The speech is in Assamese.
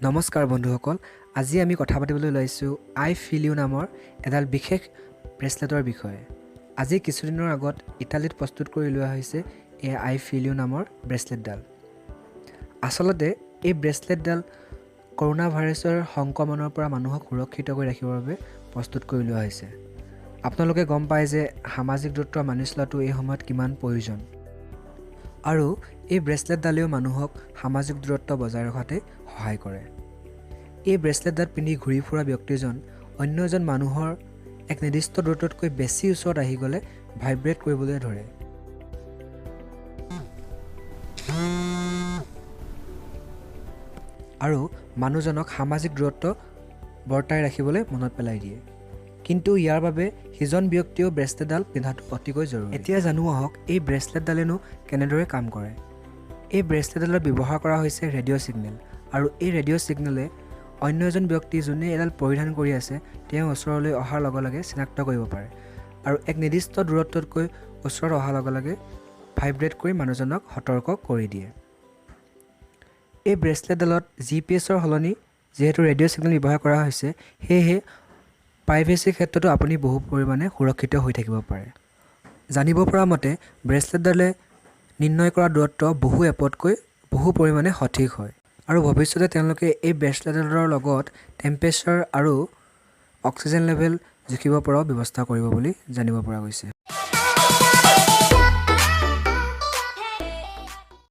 নমস্কাৰ বন্ধুসকল, আজি আমি কথা পাতিবলৈ ওলাইছোঁ আই ফিল ইউ নামৰ এডাল বিশেষ ব্ৰেচলেটৰ বিষয়ে। আজি কিছুদিনৰ আগত ইটালীত প্ৰস্তুত কৰি লোৱা হৈছে এই আই ফিল ইউ নামৰ ব্ৰেচলেটডাল। আচলতে এই ব্ৰেচলেটডাল কৰোণা ভাইৰাছৰ সংক্ৰমণৰ পৰা মানুহক সুৰক্ষিত কৰি ৰাখিবৰ বাবে প্ৰস্তুত কৰি লোৱা হৈছে। আপোনালোকে গম পায় যে সামাজিক দূৰত্ব মানি চলাটো এই সময়ত কিমান প্ৰয়োজন, আৰু এই ব্ৰেচলেটডালেও মানুহক সামাজিক দূৰত্ব বজাই ৰখাতে সহায় কৰে। এই ব্ৰেচলেটডাল পিন্ধি ঘূৰি ফুৰা ব্যক্তিজন অন্য এজন মানুহৰ এক নিৰ্দিষ্ট দূৰত্বতকৈ বেছি ওচৰত আহি গ'লে ভাইব্ৰেট কৰিবলৈ ধৰে। আৰু মানুহজনক সামাজিক দূৰত্ব বৰ্তাই ৰাখিবলৈ মনত পেলাই দিয়ে। কিন্তু ইয়াৰ বাবে সিজন ব্যক্তিয়েও ব্ৰেচলেটডাল পিন্ধাটো অতিকৈ জৰুৰী। এতিয়া জানো আহক এই ব্ৰেচলেটডালেনো কেনেদৰে কাম কৰে। এই ব্ৰেচলেটডালত ব্যৱহাৰ কৰা হৈছে ৰেডিঅ' ছিগনেল, আৰু এই ৰেডিঅ' ছিগনেলে অন্য এজন ব্যক্তি যোনে এডাল পৰিধান কৰি আছে তেওঁ ওচৰলৈ অহাৰ লগে লগে চিনাক্ত কৰিব পাৰে, আৰু এক নিৰ্দিষ্ট দূৰত্বতকৈ ওচৰত অহাৰ লগে লগে ভাইব্ৰেট কৰি মানুহজনক সতৰ্ক কৰি দিয়ে। এই ব্ৰেচলেটডালত GPS-ৰ সলনি যিহেতু ৰেডিঅ' ছিগনেল ব্যৱহাৰ কৰা হৈছে, সেয়েহে প্ৰাইভেচিৰ ক্ষেত্ৰতো আপুনি বহু পৰিমাণে সুৰক্ষিত হৈ থাকিব পাৰে। জানিব পৰা মতে ব্ৰেচলেটডালে নিৰ্ণয় কৰা দূৰত্ব বহু এপতকৈ বহু পৰিমাণে সঠিক হয়, আৰু ভৱিষ্যতে তেওঁলোকে এই ব্ৰেচলেটডালৰ লগত টেম্পাৰেচাৰ আৰু অক্সিজেন লেভেল জুখিব পৰাও ব্যৱস্থা কৰিব বুলি জানিব পৰা গৈছে।